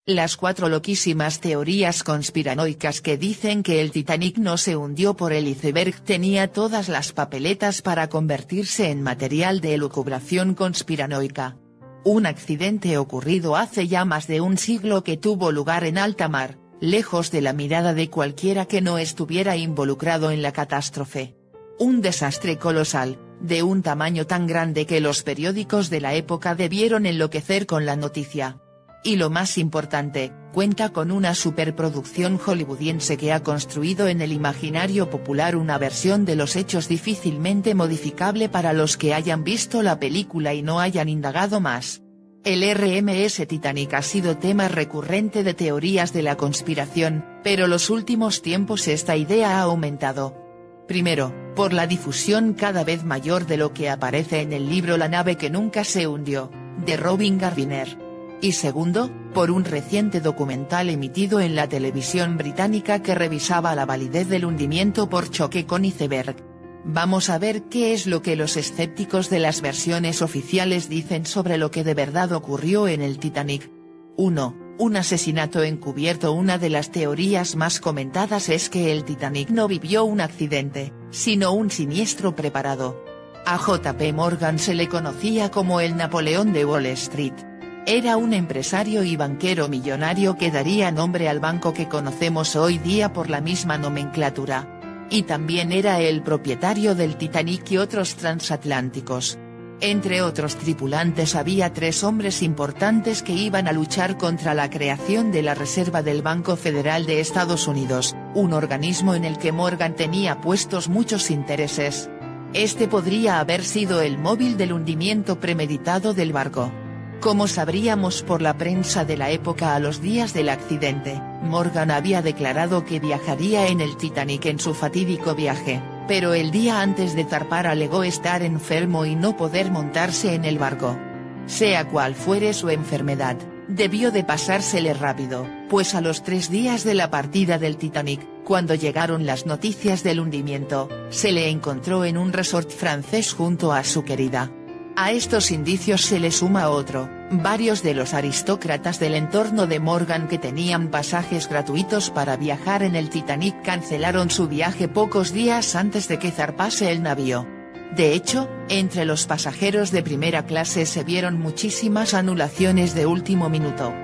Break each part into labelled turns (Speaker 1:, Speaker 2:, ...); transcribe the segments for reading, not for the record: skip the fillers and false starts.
Speaker 1: Las 4 loquísimas teorías conspiranoicas que dicen que el Titanic no se hundió por el iceberg tenía todas las papeletas para convertirse en material de elucubración conspiranoica. Un accidente ocurrido hace ya más de un siglo que tuvo lugar en alta mar, lejos de la mirada de cualquiera que no estuviera involucrado en la catástrofe. Un desastre colosal, de un tamaño tan grande que los periódicos de la época debieron enloquecer con la noticia. Y lo más importante, cuenta con una superproducción hollywoodiense que ha construido en el imaginario popular una versión de los hechos difícilmente modificable para los que hayan visto la película y no hayan indagado más. El RMS Titanic ha sido tema recurrente de teorías de la conspiración, pero los últimos tiempos esta idea ha aumentado. Primero, por la difusión cada vez mayor de lo que aparece en el libro La nave que nunca se hundió, de Robin Gardiner. Y segundo, por un reciente documental emitido en la televisión británica que revisaba la validez del hundimiento por choque con iceberg. Vamos a ver qué es lo que los escépticos de las versiones oficiales dicen sobre lo que de verdad ocurrió en el Titanic. 1. Un asesinato encubierto. Una de las teorías más comentadas es que el Titanic no vivió un accidente, sino un siniestro preparado. A J.P. Morgan se le conocía como el Napoleón de Wall Street. Era un empresario y banquero millonario que daría nombre al banco que conocemos hoy día por la misma nomenclatura. Y también era el propietario del Titanic y otros transatlánticos. Entre otros tripulantes había 3 hombres importantes que iban a luchar contra la creación de la Reserva del Banco Federal de Estados Unidos, un organismo en el que Morgan tenía puestos muchos intereses. Este podría haber sido el móvil del hundimiento premeditado del barco. Como sabríamos por la prensa de la época a los días del accidente, Morgan había declarado que viajaría en el Titanic en su fatídico viaje, pero el día antes de zarpar alegó estar enfermo y no poder montarse en el barco. Sea cual fuere su enfermedad, debió de pasársele rápido, pues a los 3 días de la partida del Titanic, cuando llegaron las noticias del hundimiento, se le encontró en un resort francés junto a su querida. A estos indicios se le suma otro: varios de los aristócratas del entorno de Morgan que tenían pasajes gratuitos para viajar en el Titanic cancelaron su viaje pocos días antes de que zarpase el navío. De hecho, entre los pasajeros de primera clase se vieron muchísimas anulaciones de último minuto.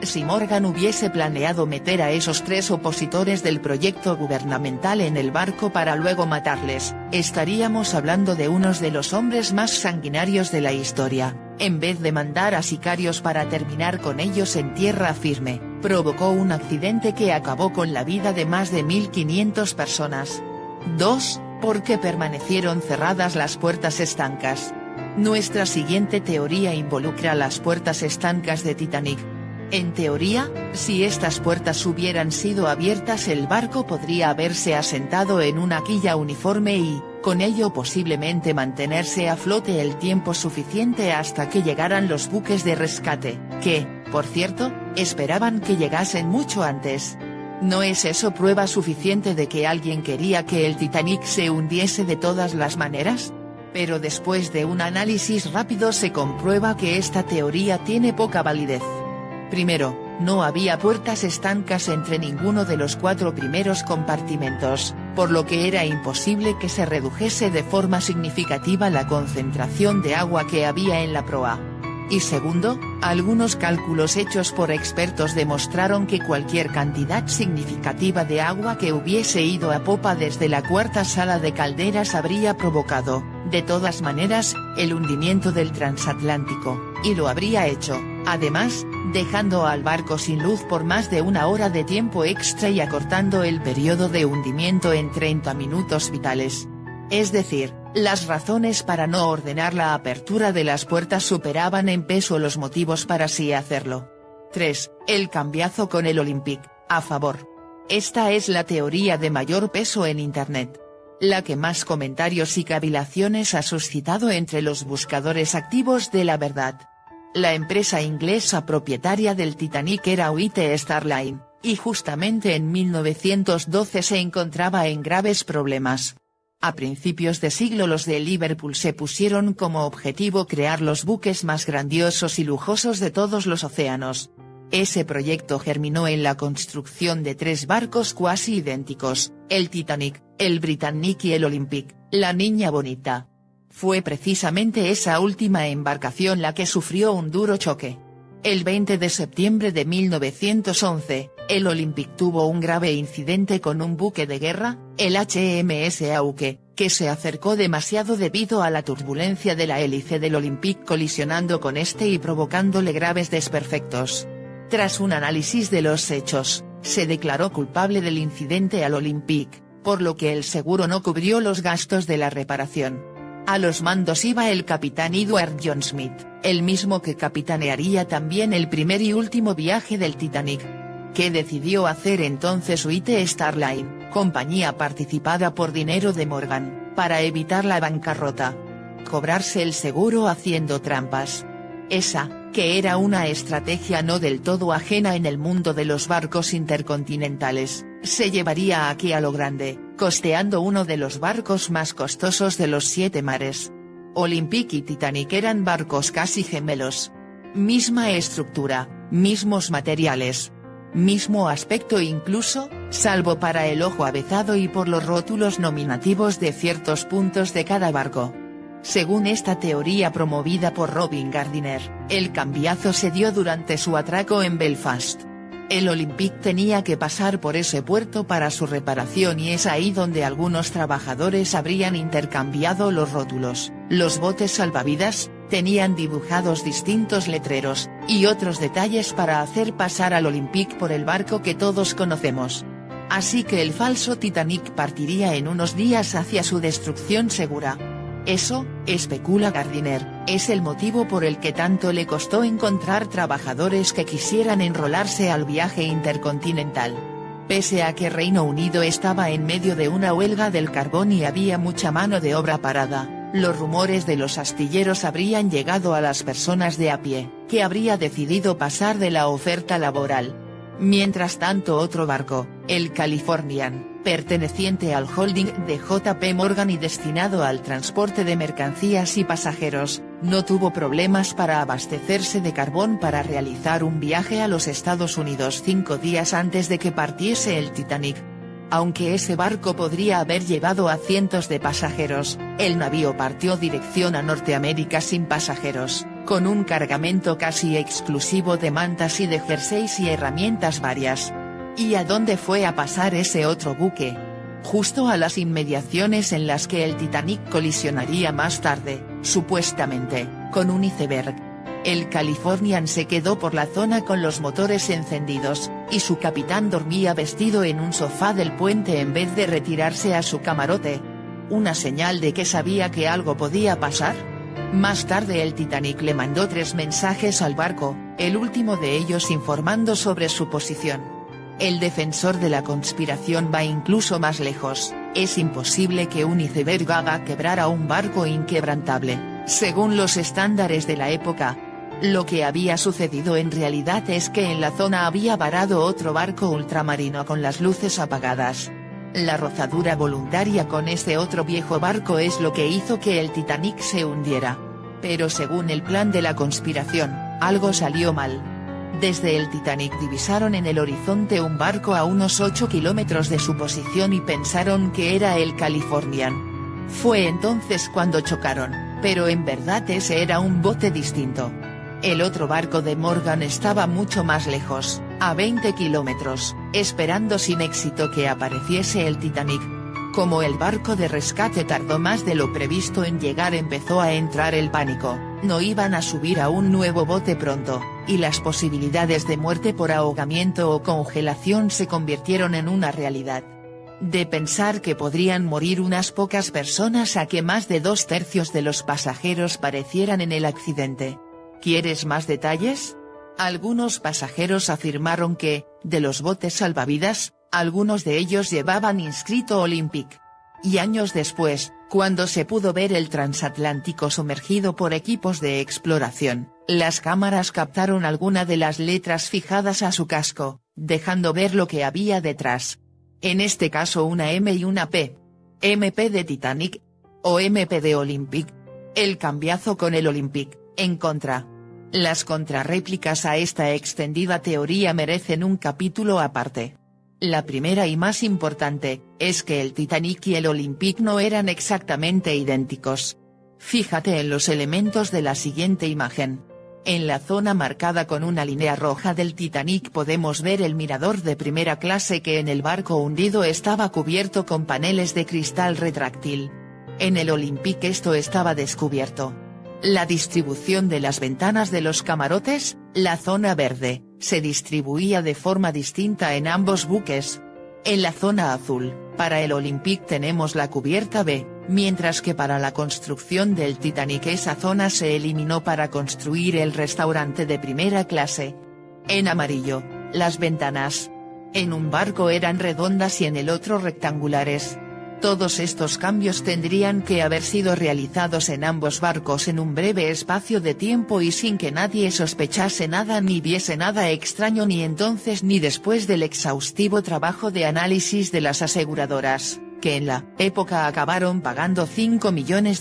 Speaker 1: Si Morgan hubiese planeado meter a esos 3 opositores del proyecto gubernamental en el barco para luego matarles, estaríamos hablando de unos de los hombres más sanguinarios de la historia. En vez de mandar a sicarios para terminar con ellos en tierra firme, provocó un accidente que acabó con la vida de más de 1.500 personas. 2. Porque permanecieron cerradas las puertas estancas. Nuestra siguiente teoría involucra las puertas estancas de Titanic. En teoría, si estas puertas hubieran sido abiertas el barco podría haberse asentado en una quilla uniforme y, con ello posiblemente mantenerse a flote el tiempo suficiente hasta que llegaran los buques de rescate, que, por cierto, esperaban que llegasen mucho antes. ¿No es eso prueba suficiente de que alguien quería que el Titanic se hundiese de todas las maneras? Pero después de un análisis rápido se comprueba que esta teoría tiene poca validez. Primero, no había puertas estancas entre ninguno de los 4 primeros compartimentos, por lo que era imposible que se redujese de forma significativa la concentración de agua que había en la proa. Y segundo, algunos cálculos hechos por expertos demostraron que cualquier cantidad significativa de agua que hubiese ido a popa desde la 4ª sala de calderas habría provocado, de todas maneras, el hundimiento del transatlántico, y lo habría hecho, además, dejando al barco sin luz por más de 1 hora de tiempo extra y acortando el periodo de hundimiento en 30 minutos vitales. Es decir, las razones para no ordenar la apertura de las puertas superaban en peso los motivos para sí hacerlo. 3. El cambiazo con el Olympic, a favor. Esta es la teoría de mayor peso en Internet. La que más comentarios y cavilaciones ha suscitado entre los buscadores activos de la verdad. La empresa inglesa propietaria del Titanic era White Star Line, y justamente en 1912 se encontraba en graves problemas. A principios de siglo los de Liverpool se pusieron como objetivo crear los buques más grandiosos y lujosos de todos los océanos. Ese proyecto germinó en la construcción de 3 barcos cuasi idénticos, el Titanic, el Britannic y el Olympic, la Niña Bonita. Fue precisamente esa última embarcación la que sufrió un duro choque. El 20 de septiembre de 1911, el Olympic tuvo un grave incidente con un buque de guerra, el HMS Auke, que se acercó demasiado debido a la turbulencia de la hélice del Olympic colisionando con este y provocándole graves desperfectos. Tras un análisis de los hechos, se declaró culpable del incidente al Olympic, por lo que el seguro no cubrió los gastos de la reparación. A los mandos iba el capitán Edward John Smith, el mismo que capitanearía también el primer y último viaje del Titanic. Que decidió hacer entonces White Star Line, compañía participada por dinero de Morgan, para evitar la bancarrota. Cobrarse el seguro haciendo trampas. Esa, que era una estrategia no del todo ajena en el mundo de los barcos intercontinentales, se llevaría aquí a lo grande, costeando uno de los barcos más costosos de los 7 mares. Olympic y Titanic eran barcos casi gemelos. Misma estructura, mismos materiales. Mismo aspecto incluso, salvo para el ojo avezado y por los rótulos nominativos de ciertos puntos de cada barco. Según esta teoría promovida por Robin Gardiner, el cambiazo se dio durante su atraco en Belfast. El Olympic tenía que pasar por ese puerto para su reparación y es ahí donde algunos trabajadores habrían intercambiado los rótulos. Los botes salvavidas tenían dibujados distintos letreros, y otros detalles para hacer pasar al Olympic por el barco que todos conocemos. Así que el falso Titanic partiría en unos días hacia su destrucción segura. Eso, especula Gardiner, es el motivo por el que tanto le costó encontrar trabajadores que quisieran enrolarse al viaje intercontinental. Pese a que Reino Unido estaba en medio de una huelga del carbón y había mucha mano de obra parada, los rumores de los astilleros habrían llegado a las personas de a pie, que habría decidido pasar de la oferta laboral. Mientras tanto otro barco, el Californian, perteneciente al holding de JP Morgan y destinado al transporte de mercancías y pasajeros, no tuvo problemas para abastecerse de carbón para realizar un viaje a los Estados Unidos 5 días antes de que partiese el Titanic. Aunque ese barco podría haber llevado a cientos de pasajeros, el navío partió dirección a Norteamérica sin pasajeros, con un cargamento casi exclusivo de mantas y de jerseys y herramientas varias. ¿Y a dónde fue a pasar ese otro buque? Justo a las inmediaciones en las que el Titanic colisionaría más tarde, supuestamente, con un iceberg. El Californian se quedó por la zona con los motores encendidos, y su capitán dormía vestido en un sofá del puente en vez de retirarse a su camarote. ¿Una señal de que sabía que algo podía pasar? Más tarde el Titanic le mandó 3 mensajes al barco, el último de ellos informando sobre su posición. El defensor de la conspiración va incluso más lejos: es imposible que un iceberg haga quebrar a un barco inquebrantable, según los estándares de la época. Lo que había sucedido en realidad es que en la zona había varado otro barco ultramarino con las luces apagadas. La rozadura voluntaria con ese otro viejo barco es lo que hizo que el Titanic se hundiera. Pero según el plan de la conspiración, algo salió mal. Desde el Titanic divisaron en el horizonte un barco a unos 8 kilómetros de su posición y pensaron que era el Californian. Fue entonces cuando chocaron, pero en verdad ese era un bote distinto. El otro barco de Morgan estaba mucho más lejos, a 20 kilómetros, esperando sin éxito que apareciese el Titanic. Como el barco de rescate tardó más de lo previsto en llegar, empezó a entrar el pánico. No iban a subir a un nuevo bote pronto, y las posibilidades de muerte por ahogamiento o congelación se convirtieron en una realidad. De pensar que podrían morir unas pocas personas a que más de 2/3 de los pasajeros parecieran en el accidente. ¿Quieres más detalles? Algunos pasajeros afirmaron que, de los botes salvavidas, algunos de ellos llevaban inscrito Olympic. Y años después, cuando se pudo ver el transatlántico sumergido por equipos de exploración, las cámaras captaron alguna de las letras fijadas a su casco, dejando ver lo que había detrás. En este caso una M y una P. MP de Titanic. O MP de Olympic. El cambiazo con el Olympic, en contra. Las contrarréplicas a esta extendida teoría merecen un capítulo aparte. La primera y más importante, es que el Titanic y el Olympic no eran exactamente idénticos. Fíjate en los elementos de la siguiente imagen. En la zona marcada con una línea roja del Titanic podemos ver el mirador de primera clase que en el barco hundido estaba cubierto con paneles de cristal retráctil. En el Olympic esto estaba descubierto. La distribución de las ventanas de los camarotes, la zona verde, se distribuía de forma distinta en ambos buques. En la zona azul, para el Olympic tenemos la cubierta B, mientras que para la construcción del Titanic esa zona se eliminó para construir el restaurante de primera clase. En amarillo, las ventanas. En un barco eran redondas y en el otro rectangulares. Todos estos cambios tendrían que haber sido realizados en ambos barcos en un breve espacio de tiempo y sin que nadie sospechase nada ni viese nada extraño ni entonces ni después del exhaustivo trabajo de análisis de las aseguradoras, que en la época acabaron pagando $5 millones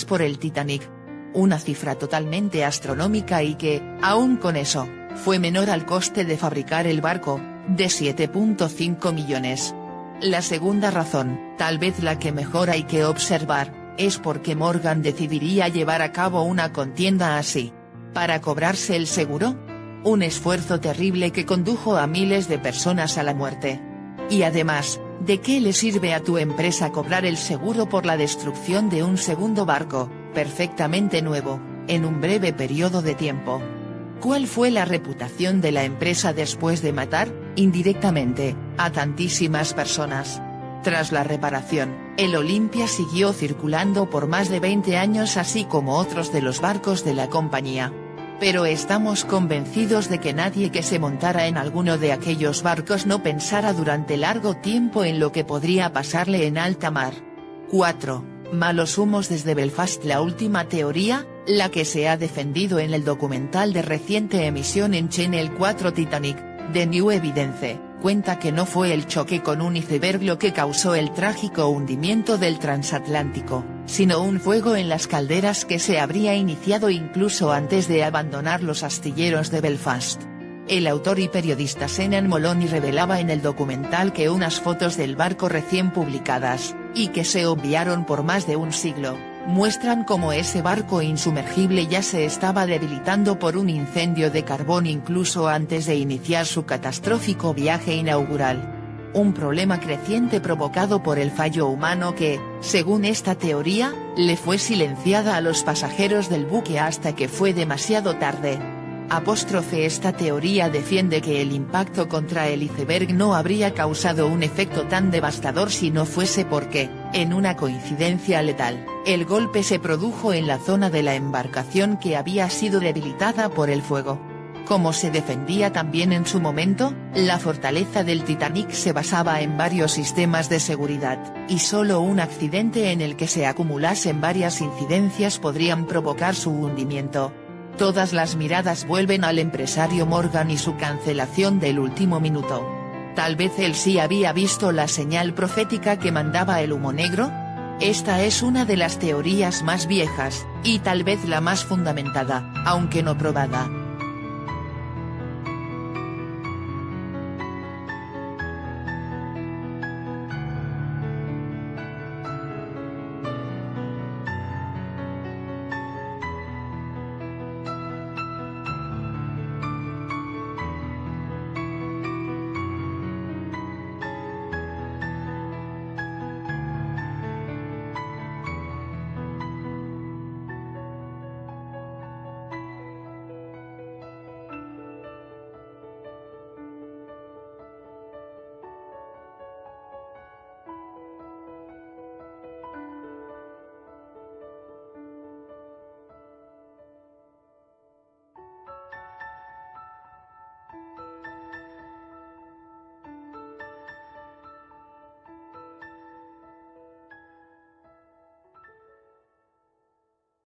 Speaker 1: por el Titanic. Una cifra totalmente astronómica y que, aún con eso, fue menor al coste de fabricar el barco, de $7.5 millones. La segunda razón, tal vez la que mejor hay que observar, es porque Morgan decidiría llevar a cabo una contienda así. ¿Para cobrarse el seguro? Un esfuerzo terrible que condujo a miles de personas a la muerte. Y además, ¿de qué le sirve a tu empresa cobrar el seguro por la destrucción de un segundo barco, perfectamente nuevo, en un breve periodo de tiempo? ¿Cuál fue la reputación de la empresa después de matar, indirectamente, a tantísimas personas? Tras la reparación, el Olympia siguió circulando por más de 20 años así como otros de los barcos de la compañía. Pero estamos convencidos de que nadie que se montara en alguno de aquellos barcos no pensara durante largo tiempo en lo que podría pasarle en alta mar. 4. Malos humos desde Belfast. La última teoría, la que se ha defendido en el documental de reciente emisión en Channel 4 Titanic, The New Evidence, cuenta que no fue el choque con un iceberg lo que causó el trágico hundimiento del transatlántico, sino un fuego en las calderas que se habría iniciado incluso antes de abandonar los astilleros de Belfast. El autor y periodista Senan Moloney revelaba en el documental que unas fotos del barco recién publicadas, y que se obviaron por más de un siglo, muestran cómo ese barco insumergible ya se estaba debilitando por un incendio de carbón incluso antes de iniciar su catastrófico viaje inaugural. Un problema creciente provocado por el fallo humano que, según esta teoría, le fue silenciada a los pasajeros del buque hasta que fue demasiado tarde. Esta teoría defiende que el impacto contra el iceberg no habría causado un efecto tan devastador si no fuese porque, en una coincidencia letal, el golpe se produjo en la zona de la embarcación que había sido debilitada por el fuego. Como se defendía también en su momento, la fortaleza del Titanic se basaba en varios sistemas de seguridad, y solo un accidente en el que se acumulasen varias incidencias podrían provocar su hundimiento. Todas las miradas vuelven al empresario Morgan y su cancelación del último minuto. ¿Tal vez él sí había visto la señal profética que mandaba el humo negro? Esta es una de las teorías más viejas, y tal vez la más fundamentada, aunque no probada.